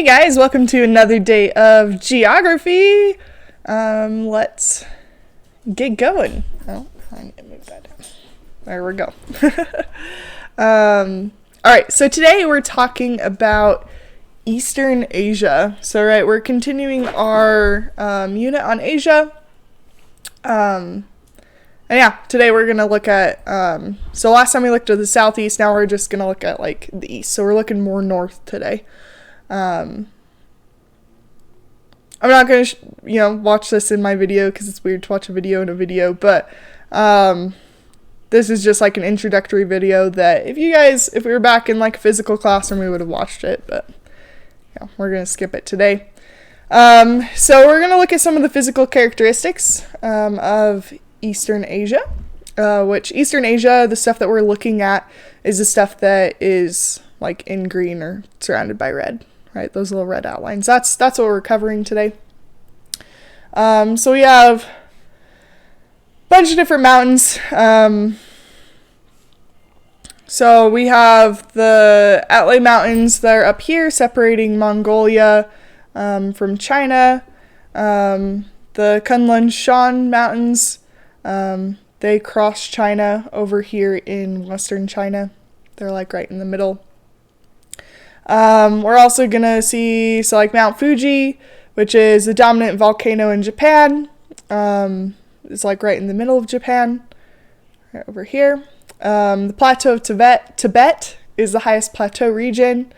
Hey guys, welcome to another day of geography. Let's get going. Oh, I need to move that down. There we go. Alright, so today we're talking about Eastern Asia. So, right, we're continuing our unit on Asia. And yeah, today we're going to look at, so last time we looked at the southeast, now we're just going to look at like the east. So we're looking more north today. I'm not going to, watch this in my video because it's weird to watch a video in a video, but this is just like an introductory video that if we were back in like a physical classroom, we would have watched it, but yeah, we're going to skip it today. So we're going to look at some of the physical characteristics of Eastern Asia, which Eastern Asia, the stuff that we're looking at is the stuff that is like in green or surrounded by red. Right, those little red outlines. That's what we're covering today. So we have a bunch of different mountains. So we have the Atlay Mountains that are up here, separating Mongolia from China. The Kunlun Shan Mountains, they cross China over here in western China. They're like right in the middle. We're also going to see, like Mount Fuji, which is the dominant volcano in Japan. It's like right in the middle of Japan, right over here. The Plateau of Tibet is the highest plateau region.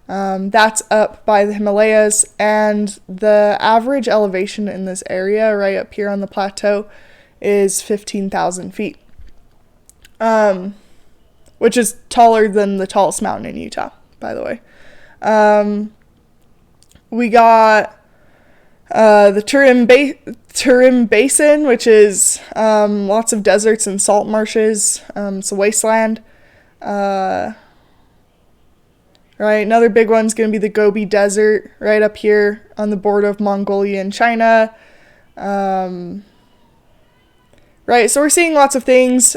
That's up by the Himalayas, and the average elevation in this area, right up here on the plateau, is 15,000 feet, which is taller than the tallest mountain in Utah, by the way. We got the Tarim Basin, which is lots of deserts and salt marshes. It's a wasteland. Right, another big one's going to be the Gobi Desert, right up here on the border of Mongolia and China. Right, so we're seeing lots of things.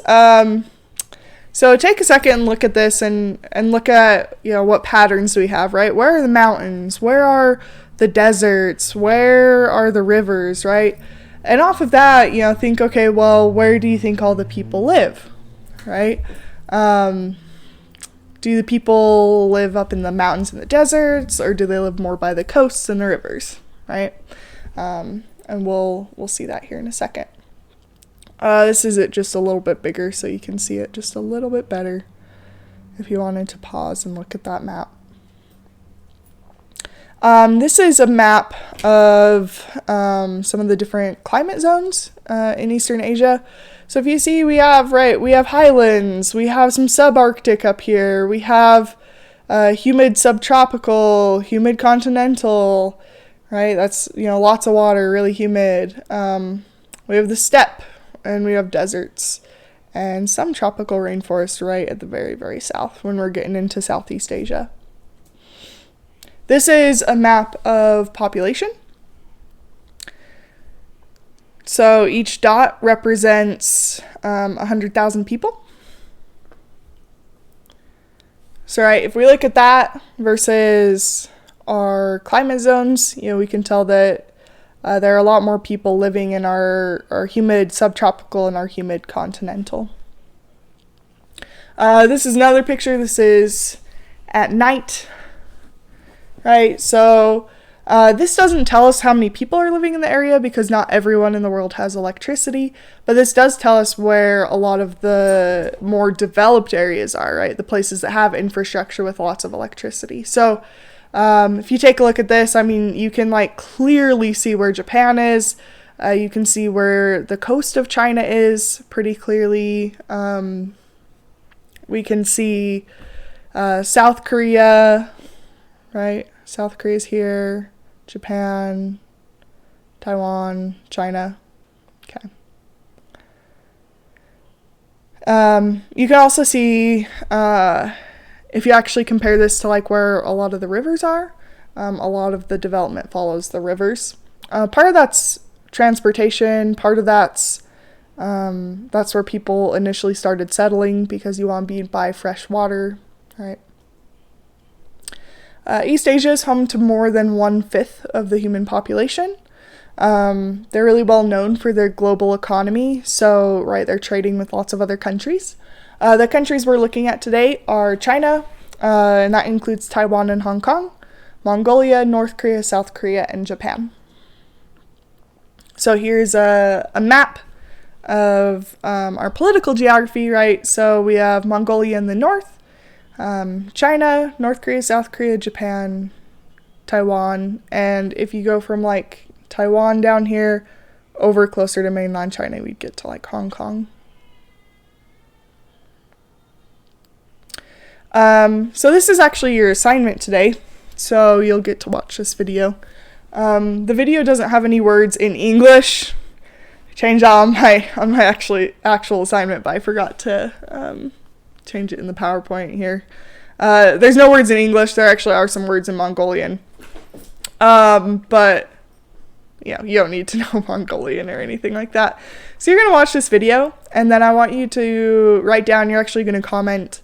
So take a second and look at this and look at, what patterns do we have, right? Where are the mountains? Where are the deserts? Where are the rivers, right? And off of that, think, okay, well, where do you think all the people live, right? Do the people live up in the mountains and the deserts, or do they live more by the coasts and the rivers, right? And we'll see that here in a second. This is it just a little bit bigger so you can see it just a little bit better if you wanted to pause and look at that map. This is a map of some of the different climate zones in Eastern Asia. So if you see, we have highlands, we have some subarctic up here, we have humid subtropical, humid continental, right? That's, lots of water, really humid. We have the steppe. And we have deserts and some tropical rainforest right at the very, very south when we're getting into Southeast Asia. This is a map of population. So each dot represents 100,000 people. So right, if we look at that versus our climate zones, we can tell that there are a lot more people living in our humid subtropical and our humid continental. This is another picture. This is at night, right? So this doesn't tell us how many people are living in the area because not everyone in the world has electricity, but this does tell us where a lot of the more developed areas are, right? The places that have infrastructure with lots of electricity. So if you take a look at this, you can clearly see where Japan is. You can see where the coast of China is pretty clearly. We can see South Korea, right? South Korea's here, Japan, Taiwan, China. Okay. You can also see if you actually compare this to where a lot of the rivers are, a lot of the development follows the rivers. Part of that's transportation, part of that's where people initially started settling because you want to be by fresh water, right? East Asia is home to more than 1/5 of the human population. They're really well known for their global economy, so right, they're trading with lots of other countries. The countries we're looking at today are China, and that includes Taiwan and Hong Kong, Mongolia, North Korea, South Korea, and Japan. So here's a map of our political geography, right? So we have Mongolia in the north, China, North Korea, South Korea, Japan, Taiwan, and if you go from like Taiwan down here over closer to mainland China, we'd get to like Hong Kong. So this is actually your assignment today, so you'll get to watch this video. The video doesn't have any words in English. I changed that on my actual assignment, but I forgot to change it in the PowerPoint here. There's no words in English. There actually are some words in Mongolian. But yeah, you don't need to know Mongolian or anything like that. So you're going to watch this video, and then I want you to write down, you're actually going to comment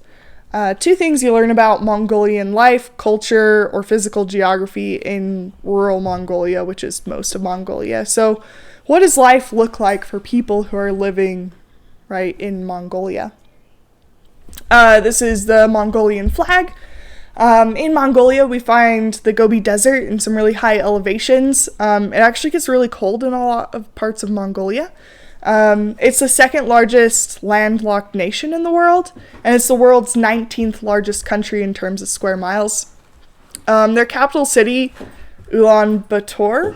2 things you learn about Mongolian life, culture, or physical geography in rural Mongolia, which is most of Mongolia. So what does life look like for people who are living right in Mongolia? This is the Mongolian flag. In Mongolia, we find the Gobi Desert in some really high elevations. It actually gets really cold in a lot of parts of Mongolia. It's the second largest landlocked nation in the world, and it's the world's 19th largest country in terms of square miles. Their capital city, Ulaanbaatar,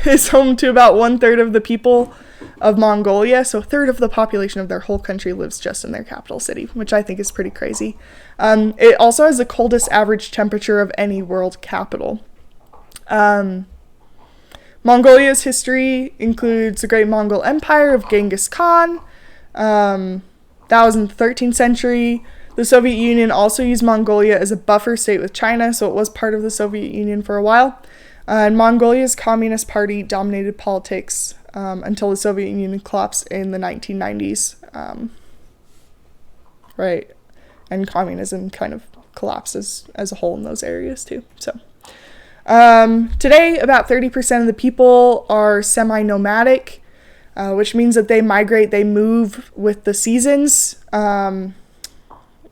is home to about 1/3 of the people of Mongolia, so 1/3 of the population of their whole country lives just in their capital city, which I think is pretty crazy. It also has the coldest average temperature of any world capital. Mongolia's history includes the Great Mongol Empire of Genghis Khan. That was in the 13th century. The Soviet Union also used Mongolia as a buffer state with China, so it was part of the Soviet Union for a while. And Mongolia's Communist Party dominated politics until the Soviet Union collapsed in the 1990s. Right. And communism kind of collapses as a whole in those areas too. So today, about 30% of the people are semi-nomadic, which means that they migrate, they move with the seasons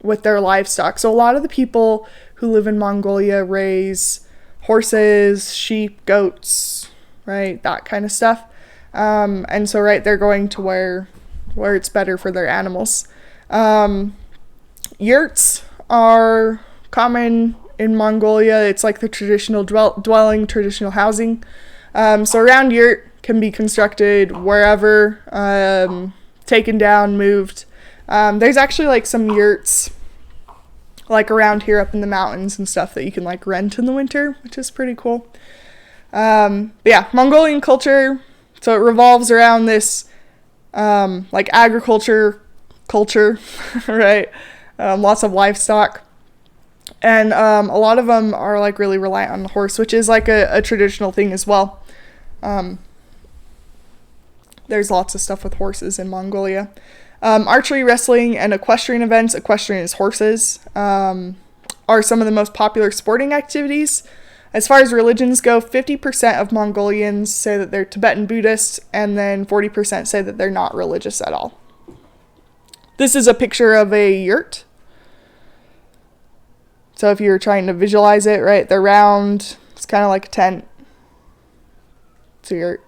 with their livestock. So a lot of the people who live in Mongolia raise horses, sheep, goats, right, that kind of stuff. And so, right, they're going to where it's better for their animals. Yurts are common in Mongolia. It's like the traditional dwelling, traditional housing. So a round yurt can be constructed wherever, taken down, moved. There's actually like some yurts like around here up in the mountains and stuff that you can like rent in the winter, which is pretty cool. But yeah, Mongolian culture, so it revolves around this like agriculture culture, right? Lots of livestock. And a lot of them are like really reliant on the horse, which is like a traditional thing as well. There's lots of stuff with horses in Mongolia. Archery, wrestling, and equestrian events, equestrian is horses, are some of the most popular sporting activities. As far as religions go, 50% of Mongolians say that they're Tibetan Buddhist, and then 40% say that they're not religious at all. This is a picture of a yurt. So if you're trying to visualize it, right, they're round. It's kind of like a tent. It's a yurt.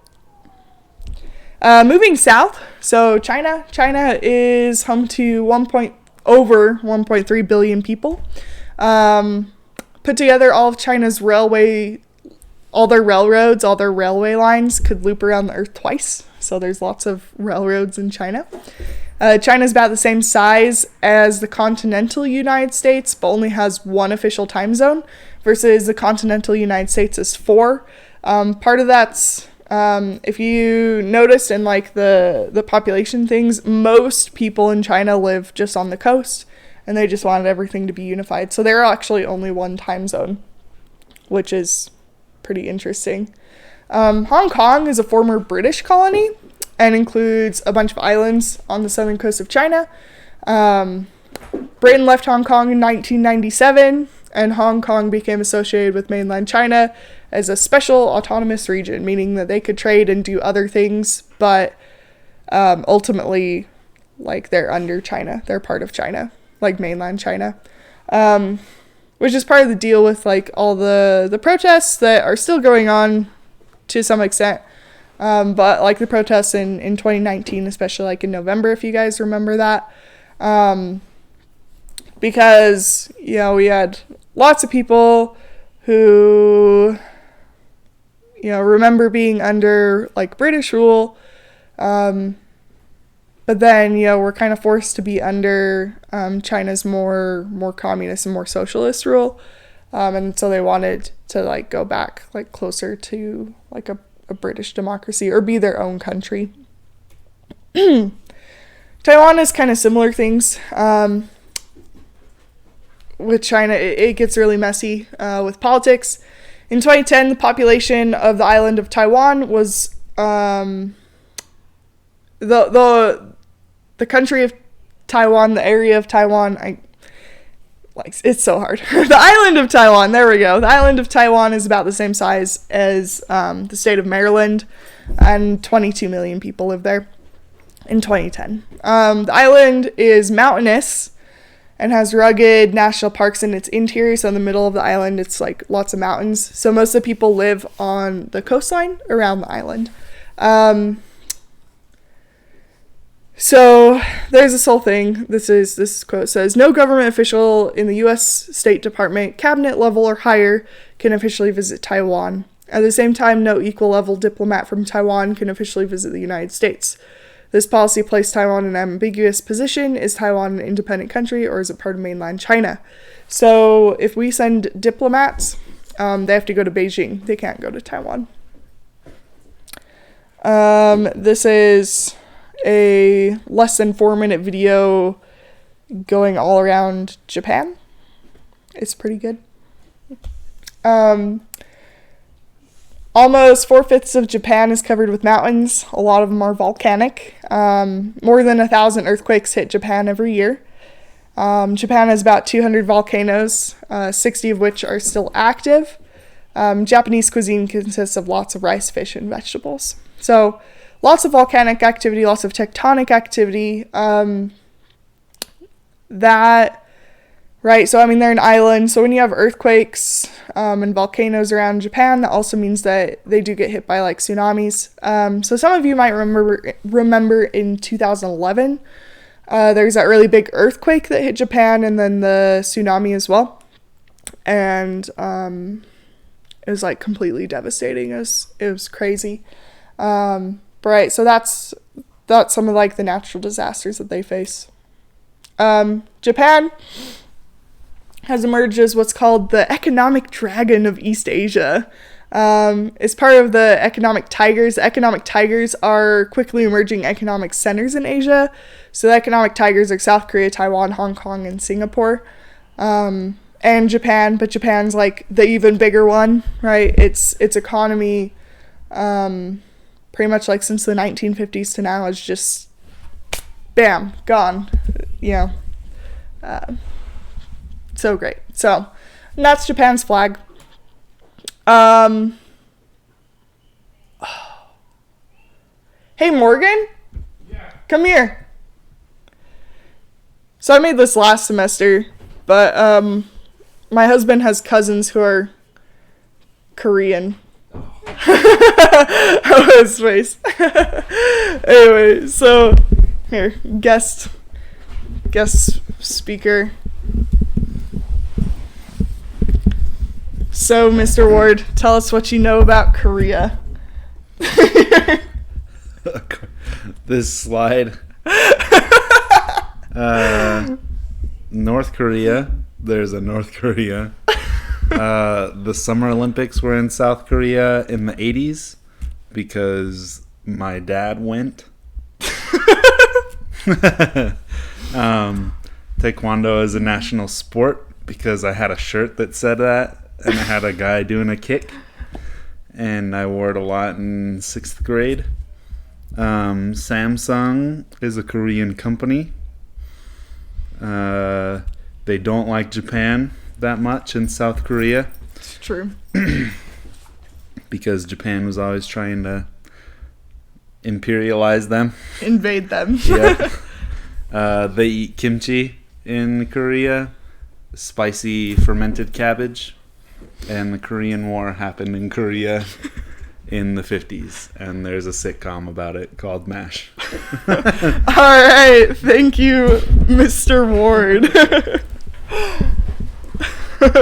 Moving south, so China. China is home to over 1.3 billion people. Put together, all of China's all their railroads, all their railway lines could loop around the earth twice. So there's lots of railroads in China. China's about the same size as the continental United States, but only has one official time zone, versus the continental United States is 4. Part of that's, if you noticed in like the population things, most people in China live just on the coast, and they just wanted everything to be unified. So they're actually only one time zone, which is pretty interesting. Hong Kong is a former British colony and includes a bunch of islands on the southern coast of China. Britain left Hong Kong in 1997, and Hong Kong became associated with mainland China as a special autonomous region, meaning that they could trade and do other things, but ultimately, like, they're under China. They're part of China, like mainland China, which is part of the deal with, like, all the protests that are still going on to some extent. But, like, the protests in 2019, especially, like, in November, if you guys remember that. Because, you know, we had lots of people who, you know, remember being under, like, British rule, but then, you know, we're kind of forced to be under China's more communist and more socialist rule, and so they wanted to, like, go back, like, closer to, like, a British democracy, or be their own country. Taiwan is kind of similar things. With China, it gets really messy with politics. In 2010, the population of the island of Taiwan was the country of Taiwan, the area of Taiwan. It's so hard. The island of Taiwan. There we go. The island of Taiwan is about the same size as the state of Maryland, and 22 million people live there in 2010. The island is mountainous and has rugged national parks in its interior. So in the middle of the island, it's like lots of mountains. So most of the people live on the coastline around the island. So there's this whole thing. This quote says, "No government official in the U.S. State Department, cabinet level or higher, can officially visit Taiwan. At the same time, no equal level diplomat from Taiwan can officially visit the United States. This policy placed Taiwan in an ambiguous position. Is Taiwan an independent country, or is it part of mainland China?" So if we send diplomats, they have to go to Beijing. They can't go to Taiwan. This is a less than 4-minute video going all around Japan. It's pretty good. Almost 4/5 of Japan is covered with mountains. A lot of them are volcanic. More than 1,000 earthquakes hit Japan every year. Japan has about 200 volcanoes, 60 of which are still active. Japanese cuisine consists of lots of rice, fish, and vegetables. So lots of volcanic activity, lots of tectonic activity. Right, so I mean, they're an island, so when you have earthquakes and volcanoes around Japan, that also means that they do get hit by, like, tsunamis. So some of you might remember in 2011, there was that really big earthquake that hit Japan, and then the tsunami as well. And it was, like, completely devastating. It was crazy. Right, so that's some of, like, the natural disasters that they face. Japan has emerged as what's called the economic dragon of East Asia. It's part of the economic tigers. The economic tigers are quickly emerging economic centers in Asia. So the economic tigers are South Korea, Taiwan, Hong Kong, and Singapore. And Japan, but Japan's, like, the even bigger one, right? Its economy, pretty much, like, since the 1950s to now is just, bam, gone, you know. So great. So, and that's Japan's flag. Hey, Morgan? Yeah. Come here. So I made this last semester, but my husband has cousins who are Korean. Oh, his face. Anyway, so here, guest speaker. So, Mr. Ward, tell us what you know about Korea. This slide. North Korea. There's a North Korea. The Summer Olympics were in South Korea in the 80s because my dad went. Taekwondo is a national sport because I had a shirt that said that. And I had a guy doing a kick, and I wore it a lot in 6th grade. Samsung is a Korean company. They don't like Japan. that much in South Korea It's true. because Japan was always trying to imperialize them. Invade them. Yeah. They eat kimchi in Korea, spicy fermented cabbage, and the Korean War happened in Korea in the 50s, and there's a sitcom about it called MASH. All right. Thank you, Mr. Ward,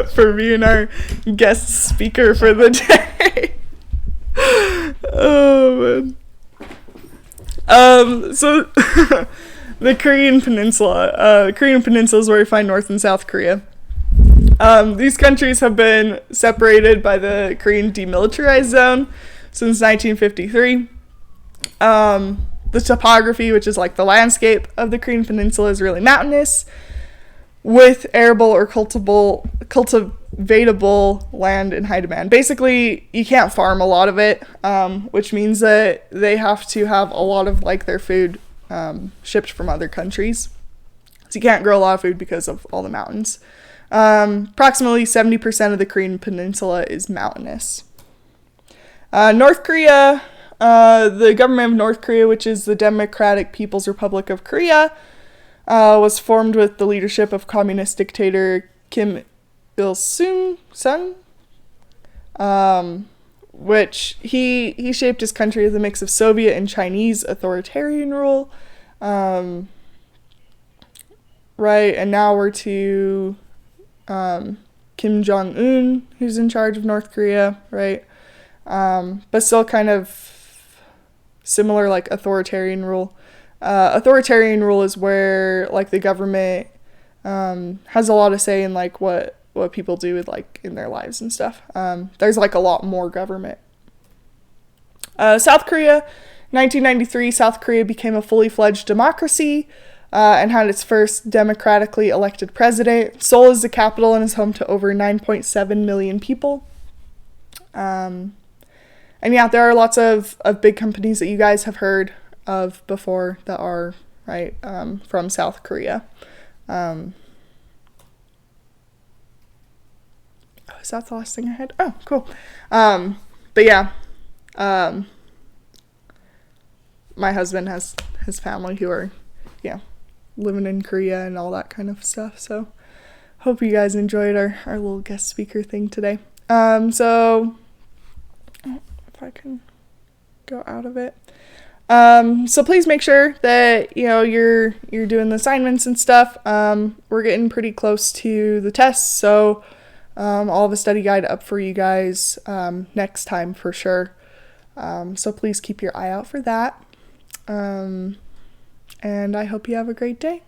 for being our guest speaker for the day. Oh, man. So the Korean Peninsula. The Korean Peninsula is where we find North and South Korea. These countries have been separated by the Korean Demilitarized Zone since 1953. The topography, which is like the landscape of the Korean Peninsula, is really mountainous, with arable or cultivatable land in high demand. Basically, you can't farm a lot of it, which means that they have to have a lot of like their food shipped from other countries. So you can't grow a lot of food because of all the mountains. Approximately 70% of the Korean Peninsula is mountainous. North Korea, the government of North Korea, which is the Democratic People's Republic of Korea, was formed with the leadership of communist dictator Kim Il-sung, which he shaped his country with a mix of Soviet and Chinese authoritarian rule. Right, and now we're to Kim Jong-un, who's in charge of North Korea, right? But still kind of similar, like, authoritarian rule. Authoritarian rule is where, like, the government has a lot of say in, like, what people do with, like, in their lives and stuff. There's, like, a lot more government. South Korea, 1993, South Korea became a fully fledged democracy and had its first democratically elected president. Seoul is the capital and is home to over 9.7 million people. And yeah, there are lots of big companies that you guys have heard of before that are, right, from South Korea. Is that the last thing I had? Oh, cool. But yeah, my husband has his family who are, yeah, living in Korea and all that kind of stuff. So hope you guys enjoyed our little guest speaker thing today. So if I can go out of it. So please make sure that, you know, you're doing the assignments and stuff. We're getting pretty close to the tests, so I'll have a study guide up for you guys next time for sure. So please keep your eye out for that. And I hope you have a great day.